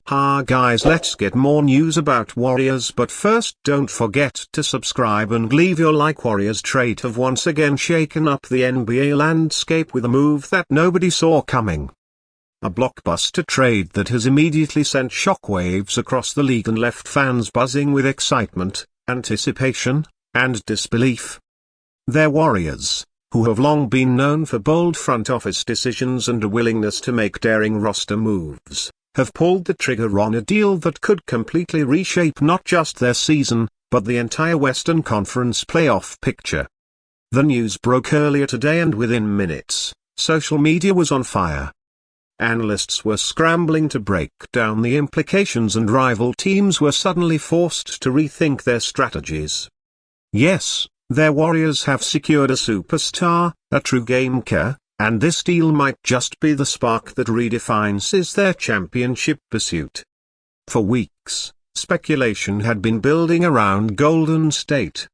Hi guys, let's get more news about Warriors, but first don't forget to subscribe and leave your like. Warriorstrade have once again shaken up the NBA landscape with a move that nobody saw coming. A blockbuster trade that has immediately sent shockwaves across the league and left fans buzzing with excitement, anticipation, and disbelief. Their Warriors, who have long been known for bold front office decisions and a willingness to make daring roster moves, have pulled the trigger on a deal that could completely reshape not just their season, but the entire Western Conference playoff picture. The news broke earlier today and within minutes, social media was on fire. Analysts were scrambling to break down the implications and rival teams were suddenly forced to rethink their strategies. Yes, their Warriors have secured a superstar, a true gameker, and this deal might just be the spark that redefines their championship pursuit. For weeks, speculation had been building around Golden State.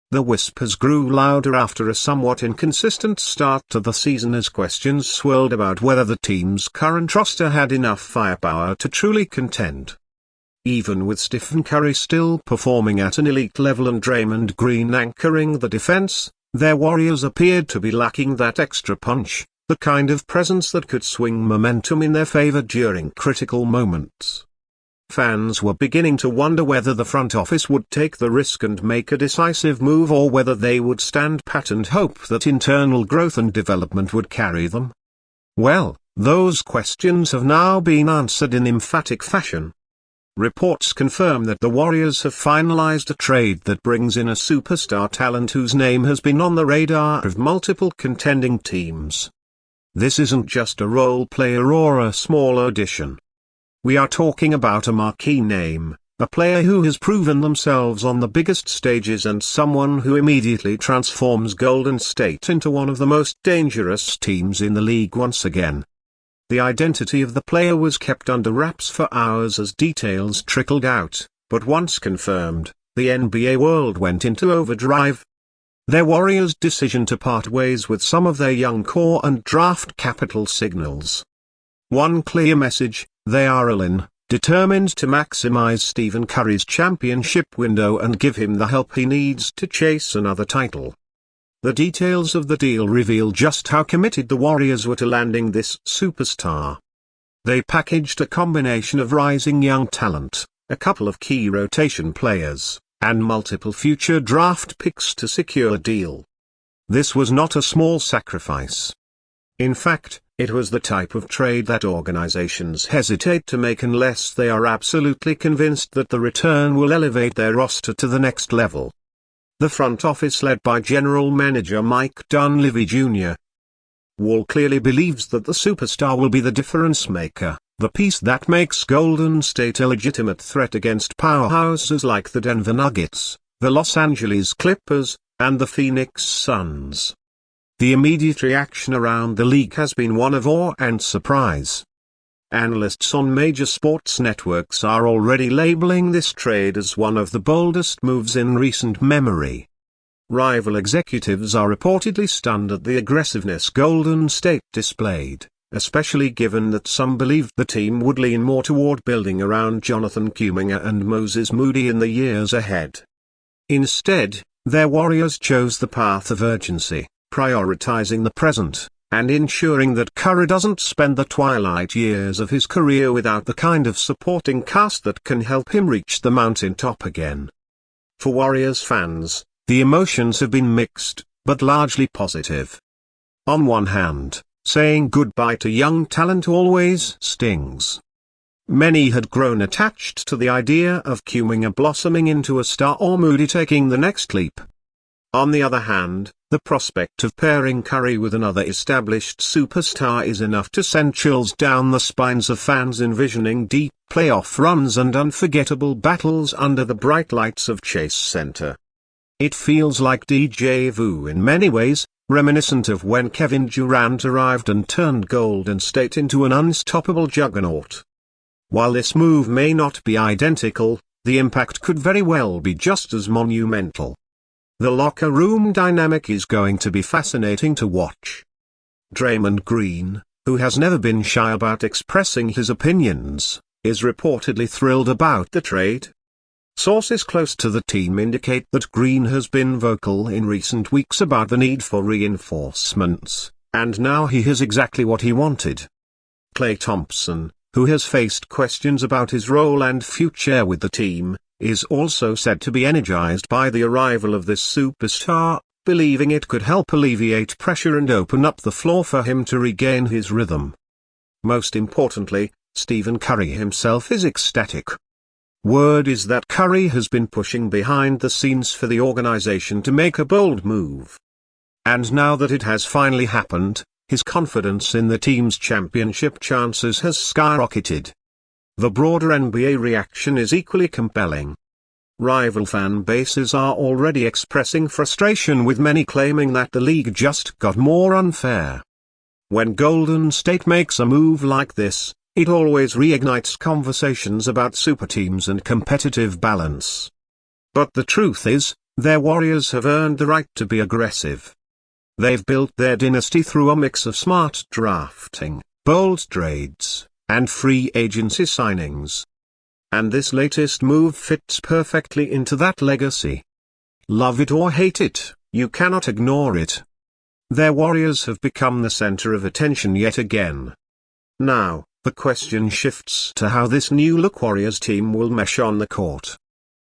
The whispers grew louder after a somewhat inconsistent start to the season as questions swirled about whether the team's current roster had enough firepower to truly contend. Even with Stephen Curry still performing at an elite level and Draymond Green anchoring the defense, their Warriors appeared to be lacking that extra punch, the kind of presence that could swing momentum in their favor during critical moments. Fans were beginning to wonder whether the front office would take the risk and make a decisive move or whether they would stand pat and hope that internal growth and development would carry them. Well, those questions have now been answered in emphatic fashion. Reports confirm that the Warriors have finalized a trade that brings in a superstar talent whose name has been on the radar of multiple contending teams. This isn't just a role player or a small addition. We are talking about a marquee name, a player who has proven themselves on the biggest stages and someone who immediately transforms Golden State into one of the most dangerous teams in the league once again. The identity of the player was kept under wraps for hours as details trickled out, but once confirmed, the NBA world went into overdrive. Their Warriors' decision to part ways with some of their young core and draft capital signals one clear message: they are all in, determined to maximize Stephen Curry's championship window and give him the help he needs to chase another title. The details of the deal reveal just how committed the Warriors were to landing this superstar. They packaged a combination of rising young talent, a couple of key rotation players, and multiple future draft picks to secure a deal. This was not a small sacrifice. In fact, it was the type of trade that organizations hesitate to make unless they are absolutely convinced that the return will elevate their roster to the next level. The front office, led by General Manager Mike Dunleavy Jr., clearly believes that the superstar will be the difference maker, the piece that makes Golden State a legitimate threat against powerhouses like the Denver Nuggets, the Los Angeles Clippers, and the Phoenix Suns. The immediate reaction around the league has been one of awe and surprise. Analysts on major sports networks are already labeling this trade as one of the boldest moves in recent memory. Rival executives are reportedly stunned at the aggressiveness Golden State displayed, especially given that some believed the team would lean more toward building around Jonathan Kuminga and Moses Moody in the years ahead. Instead, their Warriors chose the path of urgency, prioritizing the present, and ensuring that Curry doesn't spend the twilight years of his career without the kind of supporting cast that can help him reach the mountaintop again. For Warriors fans, the emotions have been mixed, but largely positive. On one hand, saying goodbye to young talent always stings. Many had grown attached to the idea of Kuminga blossoming into a star or Moody taking the next leap. On the other hand, the prospect of pairing Curry with another established superstar is enough to send chills down the spines of fans envisioning deep playoff runs and unforgettable battles under the bright lights of Chase Center. It feels like déjà vu in many ways, reminiscent of when Kevin Durant arrived and turned Golden State into an unstoppable juggernaut. While this move may not be identical, the impact could very well be just as monumental. The locker room dynamic is going to be fascinating to watch. Draymond Green, who has never been shy about expressing his opinions, is reportedly thrilled about the trade. Sources close to the team indicate that Green has been vocal in recent weeks about the need for reinforcements, and now he has exactly what he wanted. Klay Thompson, who has faced questions about his role and future with the team, is also said to be energized by the arrival of this superstar, believing it could help alleviate pressure and open up the floor for him to regain his rhythm. Most importantly, Stephen Curry himself is ecstatic. Word is that Curry has been pushing behind the scenes for the organization to make a bold move. And now that it has finally happened, his confidence in the team's championship chances has skyrocketed. The broader NBA reaction is equally compelling. Rival fan bases are already expressing frustration, with many claiming that the league just got more unfair. When Golden State makes a move like this, it always reignites conversations about super teams and competitive balance. But the truth is, their Warriors have earned the right to be aggressive. They've built their dynasty through a mix of smart drafting, bold trades, and free agency signings. And this latest move fits perfectly into that legacy. Love it or hate it, you cannot ignore it. Their Warriors have become the center of attention yet again. Now, the question shifts to how this new-look Warriors team will mesh on the court.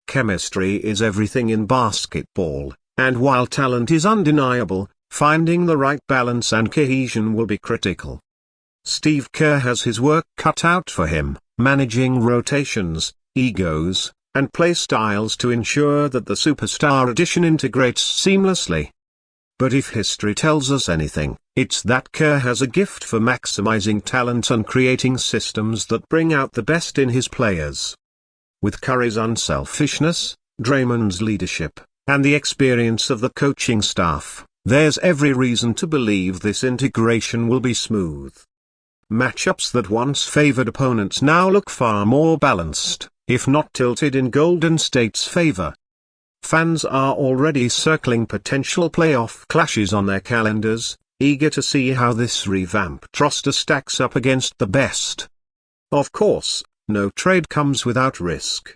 Chemistry is everything in basketball, and while talent is undeniable, finding the right balance and cohesion will be critical. Steve Kerr has his work cut out for him, managing rotations, egos, and play styles to ensure that the superstar addition integrates seamlessly. But if history tells us anything, it's that Kerr has a gift for maximizing talent and creating systems that bring out the best in his players. With Curry's unselfishness, Draymond's leadership, and the experience of the coaching staff, there's every reason to believe this integration will be smooth. Matchups that once favored opponents now look far more balanced, if not tilted in Golden State's favor. Fans are already circling potential playoff clashes on their calendars, eager to see how this revamped roster stacks up against the best. Of course, no trade comes without risk.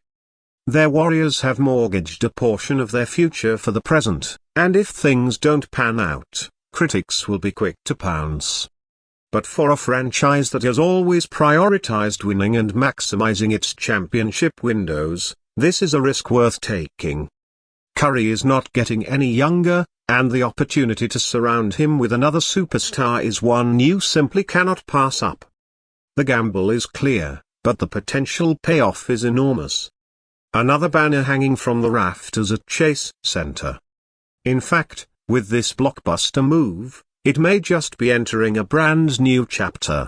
Their Warriors have mortgaged a portion of their future for the present, and if things don't pan out, critics will be quick to pounce. But for a franchise that has always prioritized winning and maximizing its championship windows, this is a risk worth taking. Curry is not getting any younger, and the opportunity to surround him with another superstar is one you simply cannot pass up. The gamble is clear, but the potential payoff is enormous. Another banner hanging from the rafters at Chase Center. In fact, with this blockbuster move, it may just be entering a brand new chapter.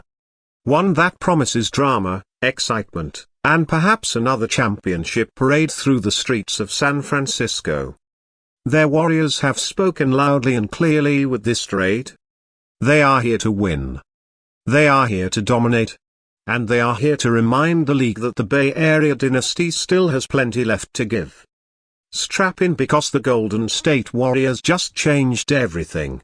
One that promises drama, excitement, and perhaps another championship parade through the streets of San Francisco. Their Warriors have spoken loudly and clearly with this trade. They are here to win. They are here to dominate. And they are here to remind the league that the Bay Area dynasty still has plenty left to give. Strap in, because the Golden State Warriors just changed everything.